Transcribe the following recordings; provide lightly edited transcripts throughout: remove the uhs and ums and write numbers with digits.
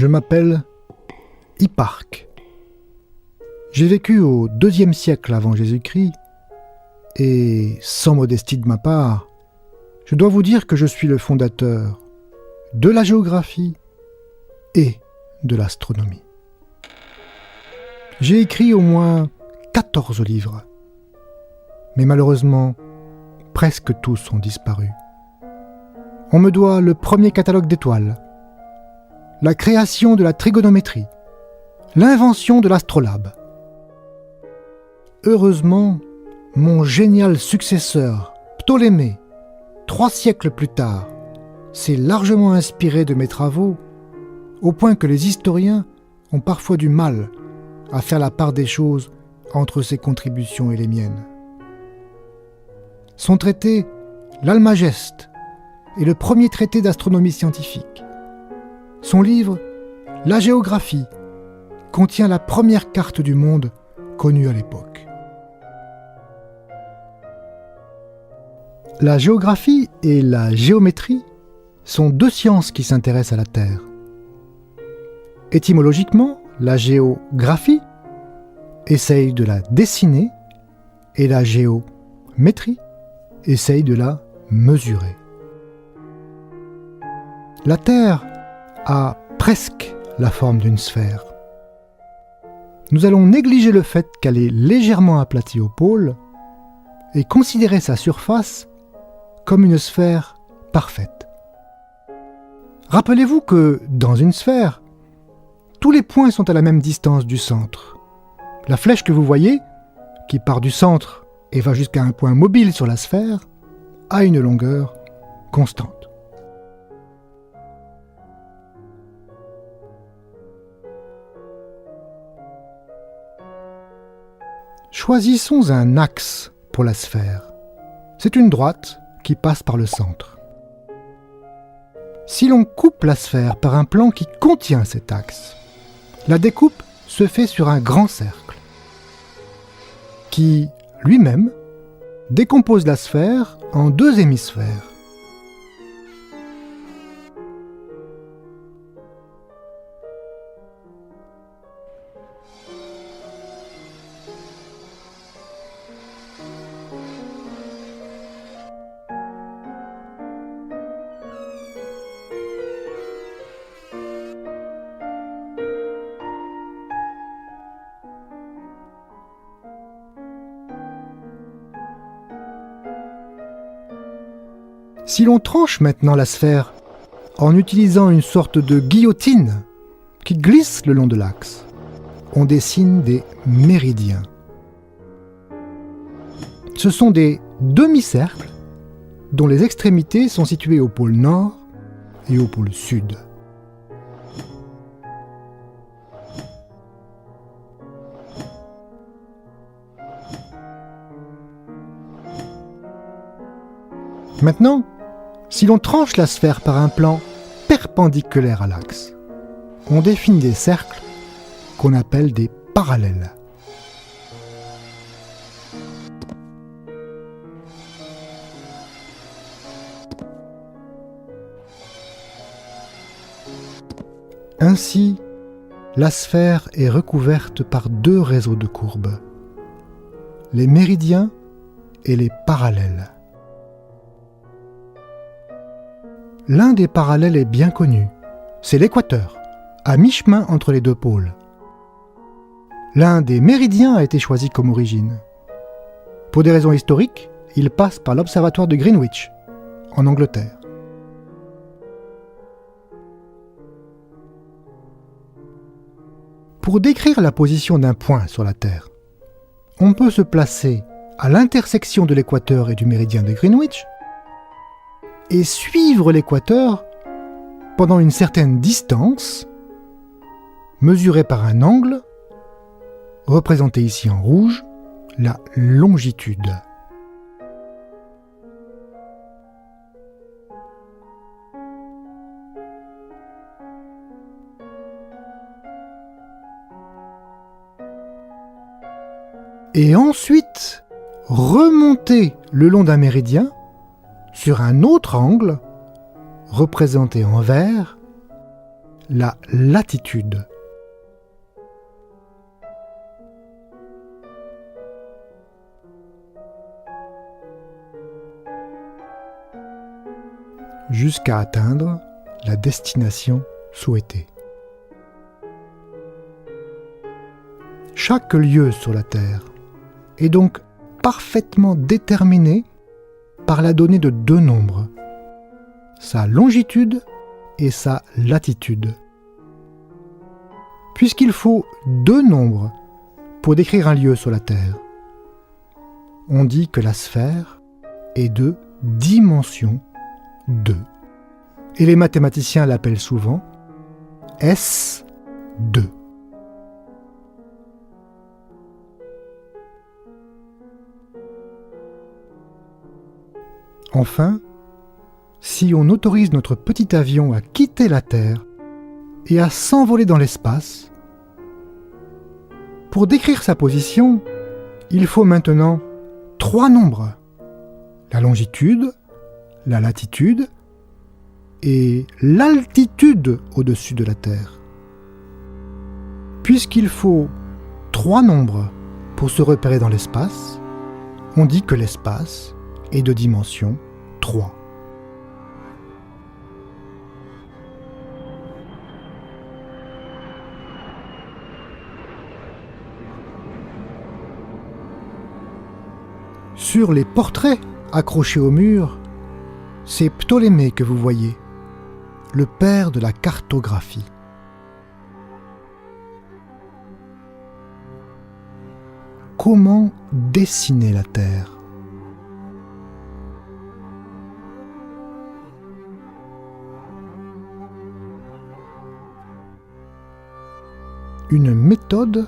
Je m'appelle Hipparque. J'ai vécu au IIe siècle avant Jésus-Christ et, sans modestie de ma part, je dois vous dire que je suis le fondateur de la géographie et de l'astronomie. J'ai écrit au moins 14 livres, mais malheureusement, presque tous ont disparu. On me doit le premier catalogue d'étoiles, la création de la trigonométrie, l'invention de l'astrolabe. Heureusement, mon génial successeur, Ptolémée, 3 siècles plus tard, s'est largement inspiré de mes travaux, au point que les historiens ont parfois du mal à faire la part des choses entre ses contributions et les miennes. Son traité, l'Almageste, est le premier traité d'astronomie scientifique. Son livre, La géographie, contient la première carte du monde connue à l'époque. La géographie et la géométrie sont 2 sciences qui s'intéressent à la Terre. Étymologiquement, la géographie essaye de la dessiner et la géométrie essaye de la mesurer. La Terre a presque la forme d'une sphère. Nous allons négliger le fait qu'elle est légèrement aplatie au pôle et considérer sa surface comme une sphère parfaite. Rappelez-vous que, dans une sphère, tous les points sont à la même distance du centre. La flèche que vous voyez, qui part du centre et va jusqu'à un point mobile sur la sphère, a une longueur constante. Choisissons un axe pour la sphère. C'est une droite qui passe par le centre. Si l'on coupe la sphère par un plan qui contient cet axe, la découpe se fait sur un grand cercle, qui, lui-même, décompose la sphère en 2 hémisphères. Si l'on tranche maintenant la sphère en utilisant une sorte de guillotine qui glisse le long de l'axe, on dessine des méridiens. Ce sont des demi-cercles dont les extrémités sont situées au pôle nord et au pôle sud. Maintenant, si l'on tranche la sphère par un plan perpendiculaire à l'axe, on définit des cercles qu'on appelle des parallèles. Ainsi, la sphère est recouverte par 2 réseaux de courbes, les méridiens et les parallèles. L'un des parallèles est bien connu, c'est l'équateur, à mi-chemin entre les 2 pôles. L'un des méridiens a été choisi comme origine. Pour des raisons historiques, il passe par l'observatoire de Greenwich, en Angleterre. Pour décrire la position d'un point sur la Terre, on peut se placer à l'intersection de l'équateur et du méridien de Greenwich et suivre l'équateur pendant une certaine distance, mesurée par un angle, représenté ici en rouge, la longitude. Et ensuite, remonter le long d'un méridien sur un autre angle, représenté en vert, la latitude. Jusqu'à atteindre la destination souhaitée. Chaque lieu sur la Terre est donc parfaitement déterminé par la donnée de deux nombres, sa longitude et sa latitude. Puisqu'il faut deux nombres pour décrire un lieu sur la Terre, on dit que la sphère est de dimension 2. Et les mathématiciens l'appellent souvent S2. Enfin, si on autorise notre petit avion à quitter la Terre et à s'envoler dans l'espace, pour décrire sa position, il faut maintenant 3 nombres. La longitude, la latitude et l'altitude au-dessus de la Terre. Puisqu'il faut 3 nombres pour se repérer dans l'espace, on dit que l'espace est de dimension 3. Sur les portraits accrochés au mur, c'est Ptolémée que vous voyez, le père de la cartographie. Comment dessiner la Terre ? Une méthode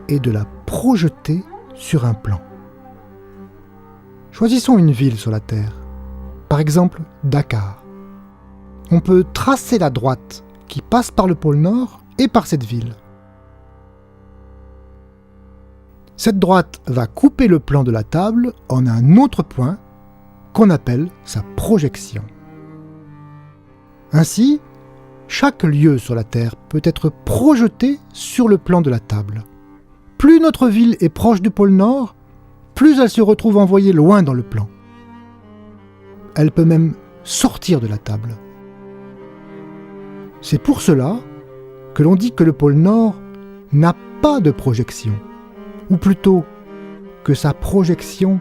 est de la projeter sur un plan. Choisissons une ville sur la Terre, par exemple Dakar. On peut tracer la droite qui passe par le pôle Nord et par cette ville. Cette droite va couper le plan de la table en un autre point qu'on appelle sa projection. Ainsi, chaque lieu sur la Terre peut être projeté sur le plan de la table. Plus notre ville est proche du pôle Nord, plus elle se retrouve envoyée loin dans le plan. Elle peut même sortir de la table. C'est pour cela que l'on dit que le pôle Nord n'a pas de projection, ou plutôt que sa projection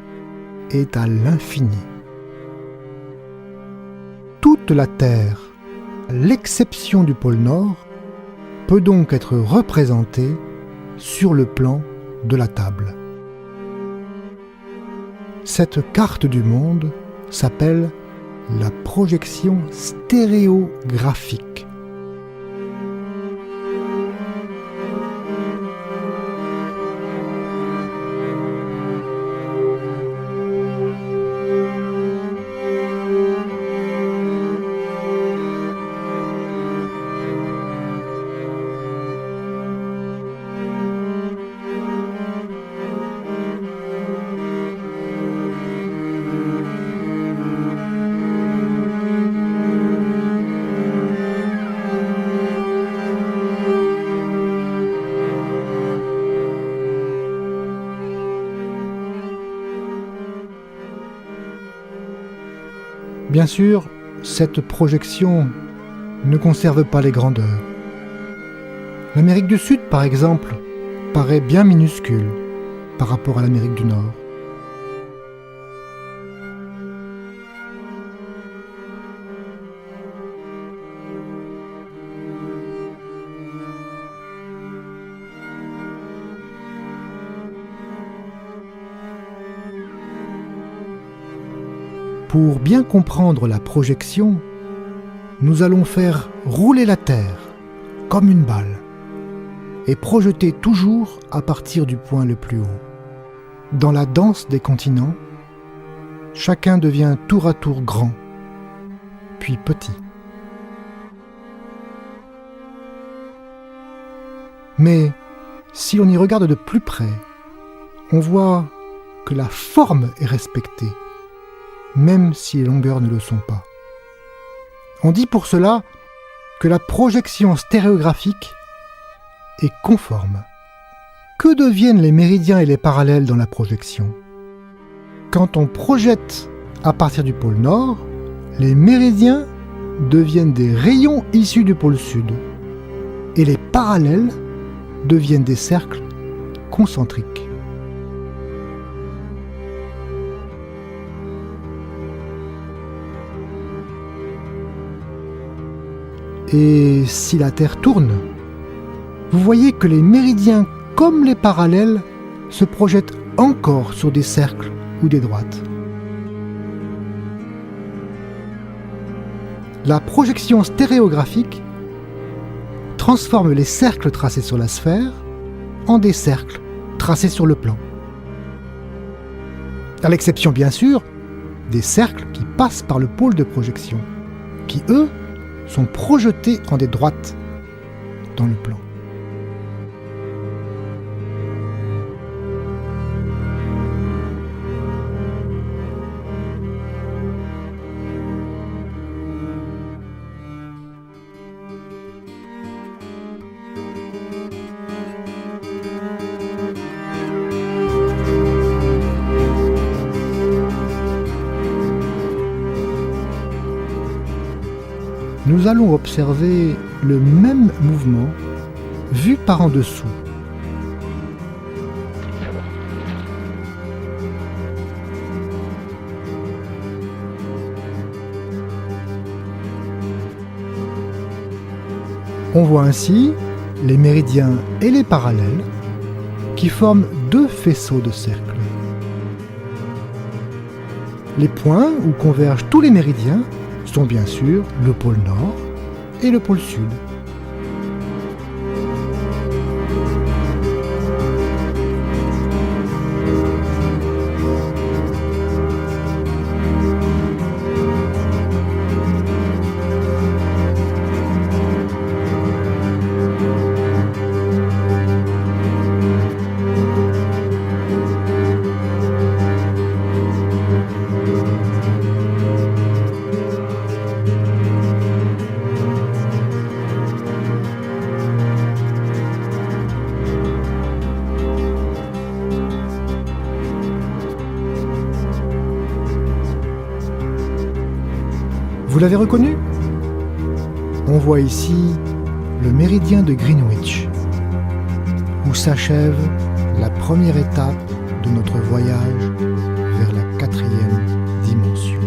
est à l'infini. Toute la Terre, à l'exception du pôle Nord, peut donc être représentée sur le plan de la table. Cette carte du monde s'appelle la projection stéréographique. Bien sûr, cette projection ne conserve pas les grandeurs. L'Amérique du Sud, par exemple, paraît bien minuscule par rapport à l'Amérique du Nord. Pour bien comprendre la projection, nous allons faire rouler la Terre comme une balle et projeter toujours à partir du point le plus haut. Dans la danse des continents, chacun devient tour à tour grand, puis petit. Mais si on y regarde de plus près, on voit que la forme est respectée, même si les longueurs ne le sont pas. On dit pour cela que la projection stéréographique est conforme. Que deviennent les méridiens et les parallèles dans la projection ? Quand on projette à partir du pôle nord, les méridiens deviennent des rayons issus du pôle sud et les parallèles deviennent des cercles concentriques. Et si la Terre tourne, vous voyez que les méridiens comme les parallèles se projettent encore sur des cercles ou des droites. La projection stéréographique transforme les cercles tracés sur la sphère en des cercles tracés sur le plan. À l'exception bien sûr des cercles qui passent par le pôle de projection, qui eux sont projetés en des droites dans le plan. Nous allons observer le même mouvement vu par en dessous. On voit ainsi les méridiens et les parallèles qui forment deux faisceaux de cercles. Les points où convergent tous les méridiens sont bien sûr le pôle nord et le pôle sud. Vous l'avez reconnu ? On voit ici le méridien de Greenwich, où s'achève la première étape de notre voyage vers la 4e dimension.